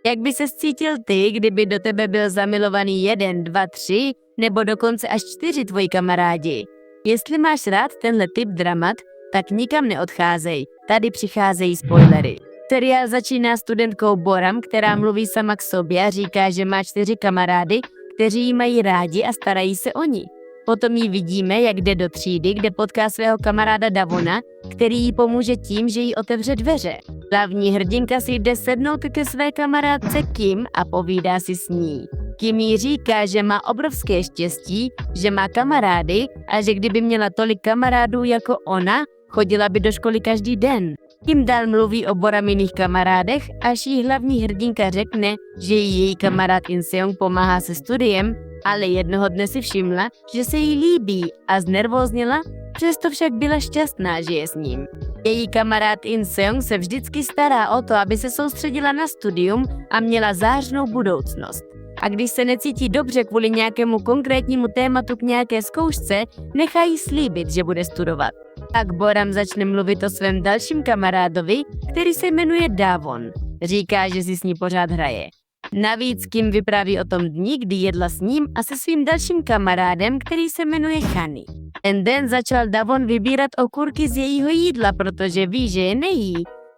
Jak by se cítil ty, kdyby do tebe byl zamilovaný 1, 2, 3 nebo dokonce až 4 tvoji kamarádi? Jestli máš rád tenhle typ dramat, tak nikam neodcházej, tady přicházejí spoilery. Seriál začíná studentkou Boram, která mluví sama k sobě a říká, že má 4 kamarády, kteří ji mají rádi a starají se o ní. Potom ji vidíme, jak jde do třídy, kde potká svého kamaráda Davona, který jí pomůže tím, že jí otevře dveře. Hlavní hrdinka si jde sednout ke své kamarádce Kim a povídá si s ní. Kim jí říká, že má obrovské štěstí, že má kamarády a že kdyby měla tolik kamarádů jako ona, chodila by do školy každý den. Kim dál mluví o Boraminých kamarádech, až jí hlavní hrdinka řekne, že jí její kamarád In-seong pomáhá se studiem, ale jednoho dne si všimla, že se jí líbí a znervózněla, přesto však byla šťastná, že je s ním. Její kamarád In-seong se vždycky stará o to, aby se soustředila na studium a měla zářnou budoucnost. A když se necítí dobře kvůli nějakému konkrétnímu tématu k nějaké zkoušce, nechá jí slíbit, že bude studovat. Tak Boram začne mluvit o svém dalším kamarádovi, který se jmenuje Davon. Říká, že si s ní pořád hraje. Navíc Kim vypráví o tom dni, kdy jedla s ním a se svým dalším kamarádem, který se jmenuje Chani. Ten den začal Davon vybírat okurky z jejího jídla, protože ví, že je nejí.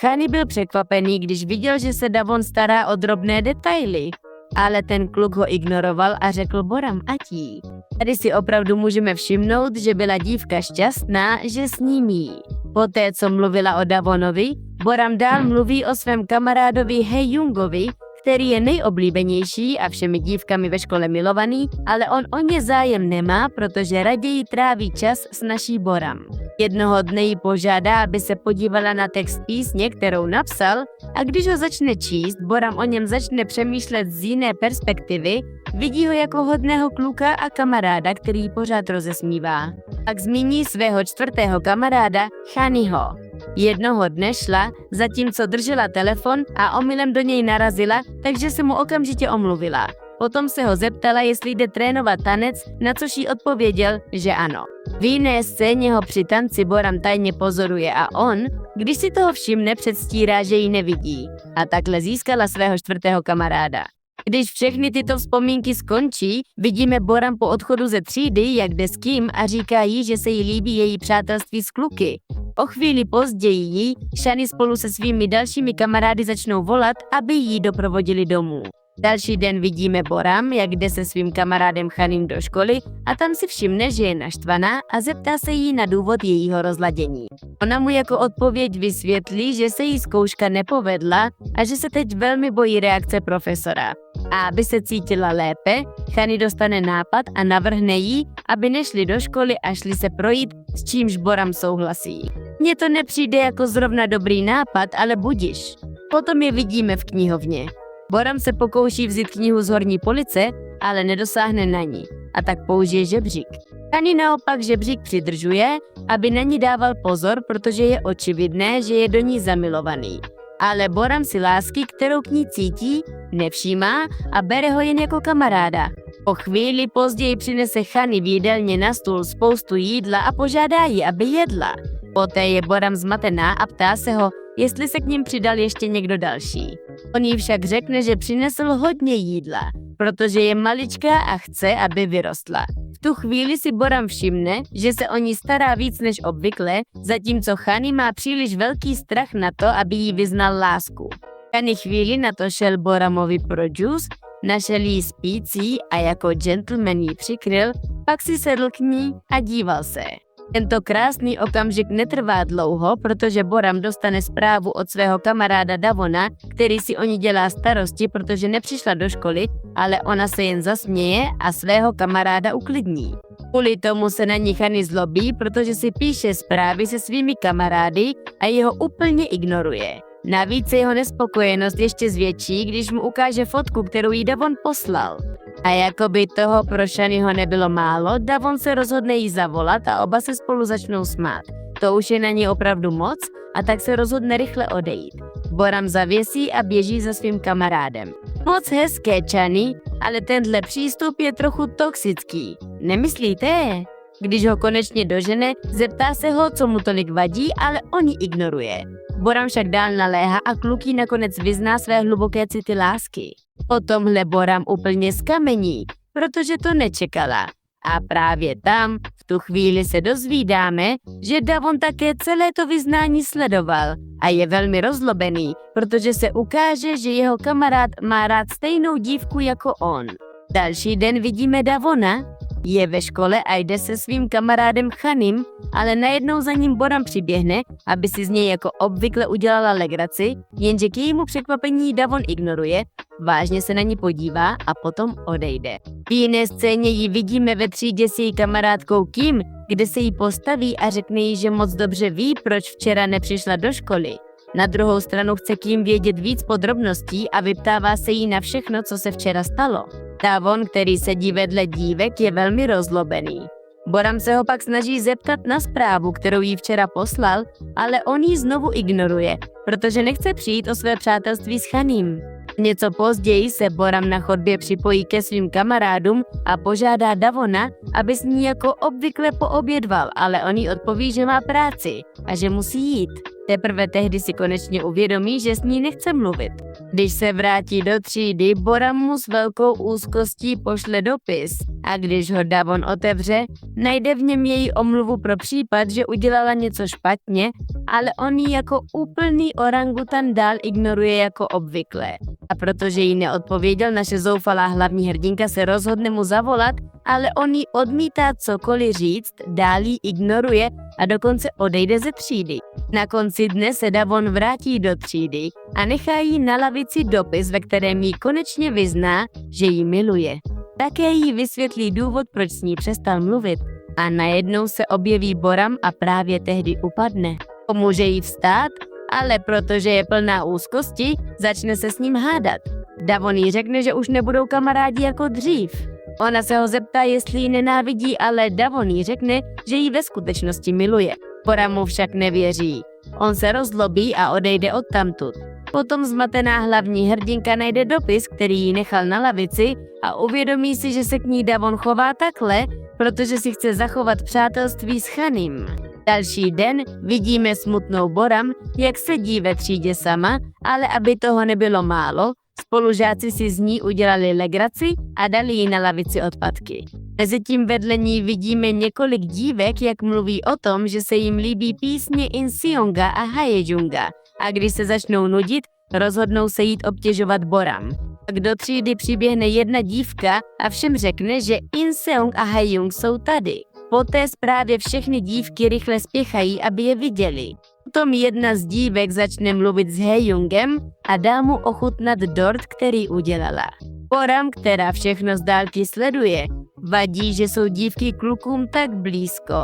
Chani byl překvapený, když viděl, že se Davon stará o drobné detaily. Ale ten kluk ho ignoroval a řekl Boram ať jí. Tady si opravdu můžeme všimnout, že byla dívka šťastná, že s ním jí. Poté, co mluvila o Davonovi, Boram dál mluví o svém kamarádovi Hejungovi, který je nejoblíbenější a všemi dívkami ve škole milovaný, ale on o ně zájem nemá, protože raději tráví čas s naší Boram. Jednoho dne ji požádá, aby se podívala na text písně, kterou napsal, a když ho začne číst, Boram o něm začne přemýšlet z jiné perspektivy, vidí ho jako hodného kluka a kamaráda, který ji pořád rozesmívá. Pak zmíní svého 4. kamaráda Chaniho. Jednoho dne šla, zatímco držela telefon a omylem do něj narazila, takže se mu okamžitě omluvila. Potom se ho zeptala, jestli jde trénovat tanec, na což jí odpověděl, že ano. V jiné scéně ho při tanci Boram tajně pozoruje a on, když si toho všimne, předstírá, že ji nevidí. A takhle získala svého 4. kamaráda. Když všechny tyto vzpomínky skončí, vidíme Boram po odchodu ze třídy, jak jde s Kim a říká jí, že se jí líbí její přátelství s kluky. O chvíli později jí Shani spolu se svými dalšími kamarády začnou volat, aby jí doprovodili domů. Další den vidíme Boram, jak jde se svým kamarádem Chanim do školy a tam si všimne, že je naštvaná a zeptá se jí na důvod jejího rozladění. Ona mu jako odpověď vysvětlí, že se jí zkouška nepovedla a že se teď velmi bojí reakce profesora. A aby se cítila lépe, Chani dostane nápad a navrhne jí, aby nešli do školy a šli se projít, s čímž Boram souhlasí. Mně to nepřijde jako zrovna dobrý nápad, ale budiš. Potom je vidíme v knihovně. Boram se pokouší vzít knihu z horní police, ale nedosáhne na ní a tak použije žebřík. Chani naopak žebřík přidržuje, aby na ní dával pozor, protože je očividné, že je do ní zamilovaný. Ale Boram si lásky, kterou k ní cítí, nevšímá a bere ho jen jako kamaráda. Po chvíli později přinese Chani v jídelně na stůl spoustu jídla a požádá ji, aby jedla. Poté je Boram zmatená a ptá se ho, jestli se k ním přidal ještě někdo další. On jí však řekne, že přinesl hodně jídla, protože je maličká a chce, aby vyrostla. V tu chvíli si Boram všimne, že se o ní stará víc než obvykle, zatímco Chani má příliš velký strach na to, aby jí vyznal lásku. Chani chvíli na to šel Boramovi pro džus, našel jí spící a jako gentleman jí přikryl, pak si sedl k ní a díval se. Tento krásný okamžik netrvá dlouho, protože Boram dostane zprávu od svého kamaráda Davona, který si o ní dělá starosti, protože nepřišla do školy, ale ona se jen zasměje a svého kamaráda uklidní. Kvůli tomu se na ní Chani zlobí, protože si píše zprávy se svými kamarády a jeho úplně ignoruje. Navíc se jeho nespokojenost ještě zvětší, když mu ukáže fotku, kterou jí Davon poslal. A jakoby toho pro Shaniho nebylo málo, Davon se rozhodne jí zavolat a oba se spolu začnou smát. To už je na ní opravdu moc a tak se rozhodne rychle odejít. Boram zavěsí a běží za svým kamarádem. Moc hezké, Chani, ale tenhle přístup je trochu toxický. Nemyslíte? Když ho konečně dožene, zeptá se ho, co mu tolik vadí, ale on ji ignoruje. Boram však dál naléhá a kluk jí nakonec vyzná své hluboké city lásky. O tomhle Boram úplně zkamení, protože to nečekala. A právě tam, v tu chvíli se dozvídáme, že Davon také celé to vyznání sledoval a je velmi rozlobený, protože se ukáže, že jeho kamarád má rád stejnou dívku jako on. Další den vidíme Davona, je ve škole a jde se svým kamarádem Chanim, ale najednou za ním Boram přiběhne, aby si z něj jako obvykle udělala legraci, jenže k jejímu překvapení Davon ignoruje, vážně se na ní podívá a potom odejde. V jiné scéně ji vidíme ve třídě s její kamarádkou Kim, kde se jí postaví a řekne jí, že moc dobře ví, proč včera nepřišla do školy. Na druhou stranu chce Kim vědět víc podrobností a vyptává se jí na všechno, co se včera stalo. Davon, který sedí vedle dívek, je velmi rozlobený. Boram se ho pak snaží zeptat na zprávu, kterou jí včera poslal, ale on ji znovu ignoruje, protože nechce přijít o své přátelství s Chanim. Něco později se Boram na chodbě připojí ke svým kamarádům a požádá Davona, aby s ní jako obvykle poobědval, ale on jí odpoví, že má práci a že musí jít. Teprve tehdy si konečně uvědomí, že s ní nechce mluvit. Když se vrátí do třídy, Boram mu s velkou úzkostí pošle dopis a když ho Davon otevře, najde v něm její omluvu pro případ, že udělala něco špatně, ale on ji jako úplný orangutan dál ignoruje jako obvykle. A protože jí neodpověděl, naše zoufalá hlavní hrdinka se rozhodne mu zavolat, ale on jí odmítá cokoliv říct, dál ji ignoruje a dokonce odejde ze třídy. Na konci dne se Davon vrátí do třídy a nechá jí na lavici dopis, ve kterém jí konečně vyzná, že ji miluje. Také jí vysvětlí důvod, proč s ní přestal mluvit. A najednou se objeví Boram a právě tehdy upadne. Pomůže jí vstát, ale protože je plná úzkosti, začne se s ním hádat. Davon jí řekne, že už nebudou kamarádi jako dřív. Ona se ho zeptá, jestli ji nenávidí, ale Davon jí řekne, že ji ve skutečnosti miluje. Boram mu však nevěří. On se rozlobí a odejde odtamtud. Potom zmatená hlavní hrdinka najde dopis, který jí nechal na lavici a uvědomí si, že se k ní Davon chová takhle, protože si chce zachovat přátelství s Chanim. Další den vidíme smutnou Boram, jak sedí ve třídě sama, ale aby toho nebylo málo, spolužáci si z ní udělali legraci a dali jí na lavici odpadky. Mezitím vedle ní vidíme několik dívek, jak mluví o tom, že se jim líbí písně In-seonga a Hae-junga a když se začnou nudit, rozhodnou se jít obtěžovat Boram. Pak do třídy přiběhne jedna dívka a všem řekne, že In-seong a Hae-jung jsou tady. Po té zprávě všechny dívky rychle spěchají, aby je viděli. Potom jedna z dívek začne mluvit s Hae-jungem a dá mu ochutnat dort, který udělala. Boram, která všechno z dálky sleduje, vadí, že jsou dívky klukům tak blízko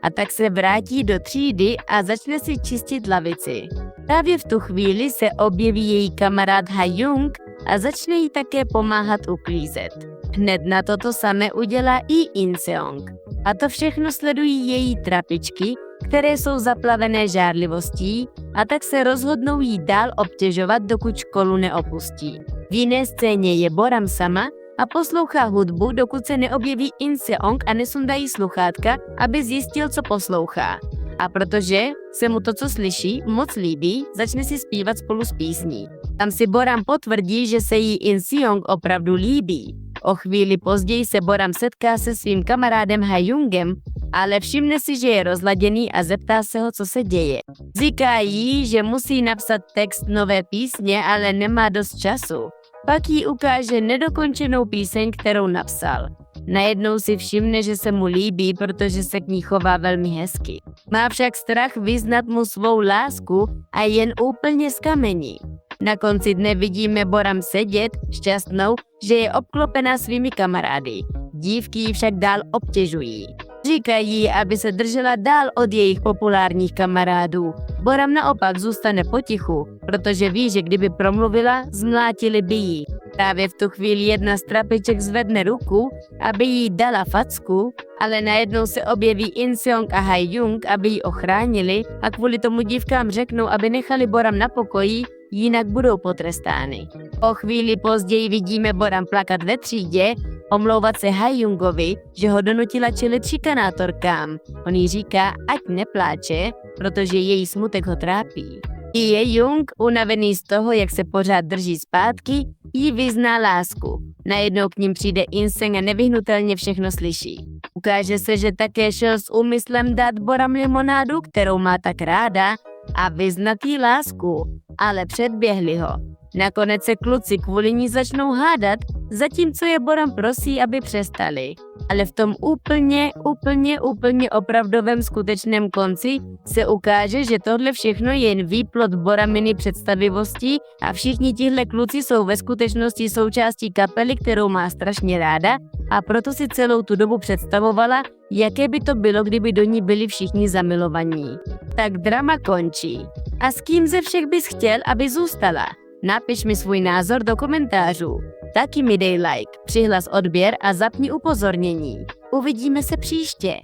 a tak se vrátí do třídy a začne si čistit lavici. Právě v tu chvíli se objeví její kamarád Hae-jung a začne jí také pomáhat uklízet. Hned na to samé udělá i In-seong. A to všechno sledují její trapičky, které jsou zaplavené žárlivostí a tak se rozhodnou jí dál obtěžovat, dokud školu neopustí. V jiné scéně je Boram sama a poslouchá hudbu, dokud se neobjeví In-seong a nesundají sluchátka, aby zjistil, co poslouchá. A protože se mu to, co slyší, moc líbí, začne si zpívat spolu s písní. Tam si Boram potvrdí, že se jí In-seong opravdu líbí. O chvíli později se Boram setká se svým kamarádem Hae-jungem, ale všimne si, že je rozladěný a zeptá se ho, co se děje. Říká jí, že musí napsat text nové písně, ale nemá dost času. Pak jí ukáže nedokončenou píseň, kterou napsal. Najednou si všimne, že se mu líbí, protože se k ní chová velmi hezky. Má však strach vyznat mu svou lásku a jen úplně zkamení. Na konci dne vidíme Boram sedět, šťastnou, že je obklopená svými kamarády. Dívky ji však dál obtěžují. Říkají, aby se držela dál od jejich populárních kamarádů. Boram naopak zůstane potichu, protože ví, že kdyby promluvila, zmlátili by jí. Právě v tu chvíli jedna z trapiček zvedne ruku, aby jí dala facku, ale najednou se objeví In-seong a Hae-jung, aby ji ochránili a kvůli tomu dívkám řeknou, aby nechali Boram na pokoji, jinak budou potrestány. O chvíli později vidíme Boram plakat ve třídě, omlouvat se Hae-jungovi, že ho donutila čelit šikanátorkám. On jí říká, ať nepláče, protože její smutek ho trápí. Je Jung, unavený z toho, jak se pořád drží zpátky, jí vyzná lásku. Najednou k ním přijde Inseng a nevyhnutelně všechno slyší. Ukáže se, že také šel s úmyslem dát Boram limonádu, kterou má tak ráda, a vyznat jí lásku, ale předběhli ho. Nakonec se kluci kvůli ní začnou hádat, zatímco je Boram prosí, aby přestali. Ale v tom úplně opravdovém skutečném konci se ukáže, že tohle všechno je jen výplod Boraminy představivosti a všichni tihle kluci jsou ve skutečnosti součástí kapely, kterou má strašně ráda, a proto si celou tu dobu představovala, jaké by to bylo, kdyby do ní byli všichni zamilovaní. Tak drama končí. A s kým ze všech bys chtěl, aby zůstala? Napiš mi svůj názor do komentářů. Taky mi dej like, přihlas odběr a zapni upozornění. Uvidíme se příště.